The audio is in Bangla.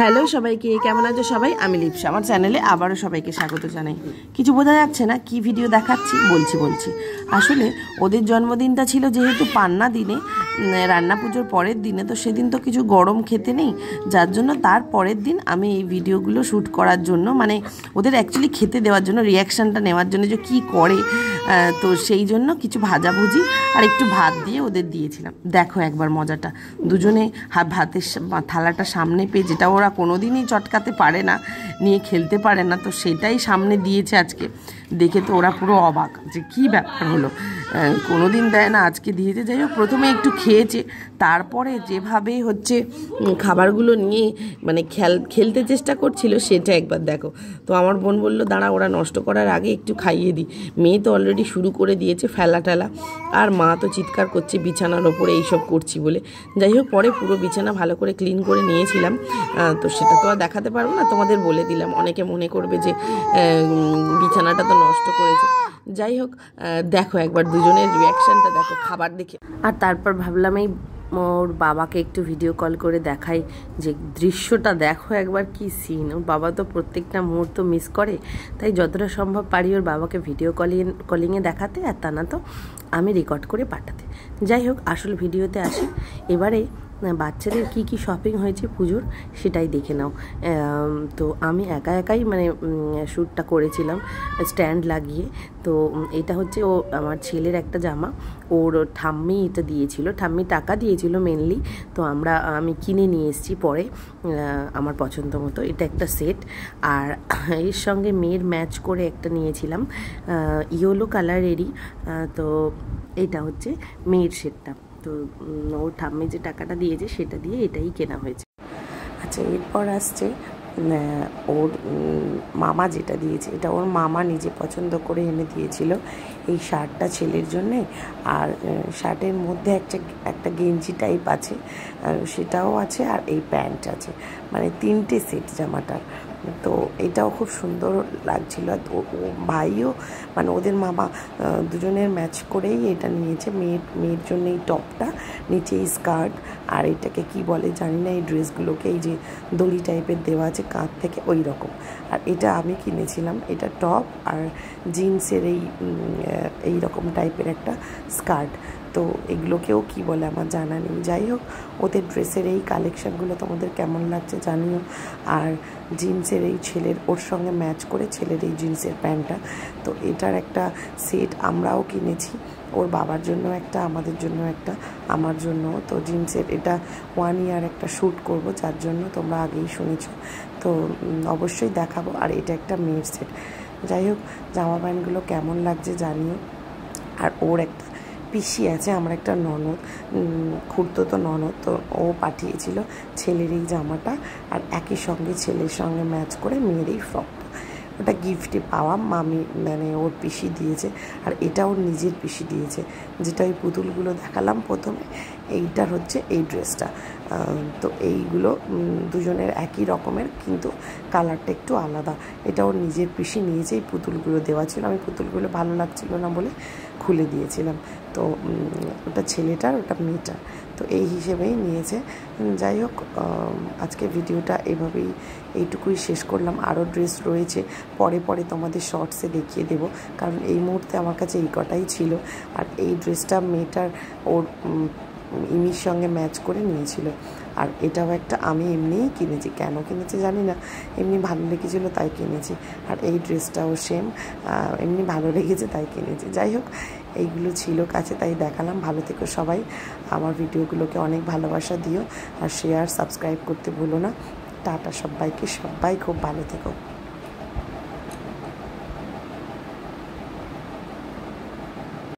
হ্যালো সবাইকে, কেমন আছো সবাই? আমি লিপসা, আমার চ্যানেলে আবারও সবাইকে স্বাগত জানাই। কিছু বোঝা যাচ্ছে না কি ভিডিও দেখাচ্ছি, বলছি আসলে ওদের জন্মদিনটা ছিল যেহেতু পান্না দিনে, রান্না পুজোর পরের দিনে, তো সেদিন তো কিছু গরম খেতে নেই, যার জন্য তার পরের দিন আমি এই ভিডিওগুলো শ্যুট করার জন্য, মানে ওদের অ্যাকচুয়ালি খেতে দেওয়ার জন্য, রিয়াকশানটা নেওয়ার জন্য যে কী করে, তো সেই জন্য কিছু ভাজাভুজি আর একটু ভাত দিয়ে ওদের দিয়েছিলাম। দেখো একবার মজাটা, দুজনে ভাতের থালাটা সামনে পেয়ে, যেটা ওরা কোনোদিনই চটকাতে পারে না, নিয়ে খেলতে পারে না, তো সেটাই সামনে দিয়েছে আজকে। দেখে তো ওরা পুরো অবাক যে কী ব্যাপার হলো, কোনোদিন দেয় না, আজকে দিয়েছে। যাই হোক, প্রথমে একটু খেয়েছে, তারপরে যেভাবে হচ্ছে খাবারগুলো নিয়ে মানে খেলতে চেষ্টা করছিল, সেটা একবার দেখো। তো আমার বোন বলল দাঁড়া, ওরা নষ্ট করার আগে একটু খাইয়ে দিই। মেয়ে তো অলরেডি শুরু করে দিয়েছে ফেলা টেলা, আর মা তো চিৎকার করছে বিছানার ওপরে এইসব করছি বলে। যাই হোক, পরে পুরো বিছানা ভালো করে ক্লিন করে নিয়েছিলাম, তো সেটা তো আর দেখাতে পারবো না, তোমাদের বলে দিলাম, অনেকে মনে করবে যে বিছানাটা তো নষ্ট করেছে। যাই হোক, দেখো একবার দুজনের রিয়াকশানটা দেখো খাবার দেখে। আর তারপর ভাবলাম এই ওর বাবাকে একটু ভিডিও কল করে দেখাই যে দৃশ্যটা দেখো একবার কি সিন। ওর বাবা তো প্রত্যেকটা মুহূর্ত মিস করে, তাই যতটা সম্ভব পারি ওর বাবাকে ভিডিও কলিংয়ে দেখাতে, আর তা না তো আমি রেকর্ড করে পাঠাতে। যাই হোক, আসল ভিডিওতে আসি। এবারে বাচ্চাদের কি কি শপিং হয়েছে পুজোর সেটাই দেখে নাও। তো আমি একাই মানে শ্যুটটা করেছিলাম স্ট্যান্ড লাগিয়ে। তো এটা হচ্ছে আমার ছেলের একটা জামা, ওর ঠাম্মি এটা দিয়েছিল, ঠাম্মি টাকা দিয়েছিল মেনলি, তো আমি কিনে নিয়ে এসেছি পরে আমার পছন্দ মতো। এটা একটা সেট, আর এর সঙ্গে মেয়ের ম্যাচ করে একটা নিয়েছিলাম ইয়েলো কালারেরই। তো এটা হচ্ছে মেয়ের সেটটা। তো ওর ঠাম্মি যে টাকাটা দিয়েছে সেটা দিয়ে এটাই কেনা হয়েছে। আচ্ছা, এরপর আসছে ওর মামা যেটা দিয়েছে, এটা ওর মামা নিজে পছন্দ করে এনে দিয়েছিল। এই শার্টটা ছেলের জন্যে, আর শার্টের মধ্যে একটা গেঞ্জি টাইপ আছে, সেটাও আছে, আর এই প্যান্ট আছে, মানে 3টে সেট জামাটার। তো এটাও খুব সুন্দর লাগছিল। ও ভাইও মানে ওদের মামা দুজনের ম্যাচ করেই এটা নিয়েছে। মেয়ের জন্য এই টপটা, নিচে এই স্কার্ট, আর এটাকে কি বলে জানি না, এই ড্রেসগুলোকে এই যে দড়ি টাইপের দেওয়া আছে কাঁধ থেকে, ওই রকম। আর এটা আমি কিনেছিলাম, এটা টপ আর জিন্সের এই রকম টাইপের একটা স্কার্ট। তো এগুলোকেও কি বলে আমার জানা নেই। যাই হোক, ওদের ড্রেসের এই কালেকশানগুলো তোমাদের কেমন লাগছে জানিও। আর জিন্সের এই ওর সঙ্গে ম্যাচ করে ছেলের এই জিন্সের প্যান্টটা, তো এটার একটা সেট আমরাও কিনেছি, ওর বাবার জন্য একটা, আমাদের জন্য একটা, আমার জন্য। তো জিন্সের এটা 1 ইয়ার একটা শ্যুট করব, যার জন্য তোমরা আগেই শুনেছো, তো অবশ্যই দেখাবো। আর এটা একটা মেয়ের সেট। যাই হোক, জামা প্যান্টগুলো কেমন লাগছে জানিও। আর ওর একটা পিসি আছে, আমার একটা ননদ, খুড়তো ননদ, তো ও পাঠিয়েছিল ছেলের এই জামাটা, আর একই সঙ্গে ছেলের সঙ্গে ম্যাচ করে মেয়ের এই ফ্রকটা। ওটা গিফটে পাওয়া, মামি মানে ওর পিসি দিয়েছে। আর এটা ওর নিজের পিসি দিয়েছে, যেটা ওই পুতুলগুলো দেখালাম প্রথমে, এইটার হচ্ছে এই ড্রেসটা। তো এইগুলো দুজনের একই রকমের, কিন্তু কালারটা একটু আলাদা। এটা ওর নিজের পিসি নিয়েছে। এই পুতুলগুলো দেওয়া ছিল, আমি পুতুলগুলো ভালো লাগছিল না বলে খুলে দিয়েছিলাম। তো ওটা ছেলেটার, ওটা মেয়েটার, তো এই হিসেবেই নিয়েছে। যাই হোক, আজকে ভিডিওটা এইটুকুই শেষ করলাম। আরও ড্রেস রয়েছে, পরে তোমাদের শর্টসে দেখিয়ে দেব, কারণ এই মুহূর্তে আমার কাছে এই কটাই ছিল। আর এই ড্রেসটা মেয়েটার ওর ইমির সঙ্গে ম্যাচ করে নিয়েছিল। আর এটাও একটা আমি এমনিই কিনেছি, কেন কিনেছি জানি না, এমনি ভালো লেগেছিলো তাই কিনেছি। আর এই ড্রেসটাও সেম, এমনি ভালো লেগেছে তাই কিনেছি। যাই হোক, এইগুলো ছিল কাছে তাই দেখালাম। ভালো থেকো সবাই, আমার ভিডিওগুলোকে অনেক ভালোবাসা দিও, আর শেয়ার সাবস্ক্রাইব করতে ভুলো না। টাটা সবাইকে, সবাই খুব ভালো থেকো।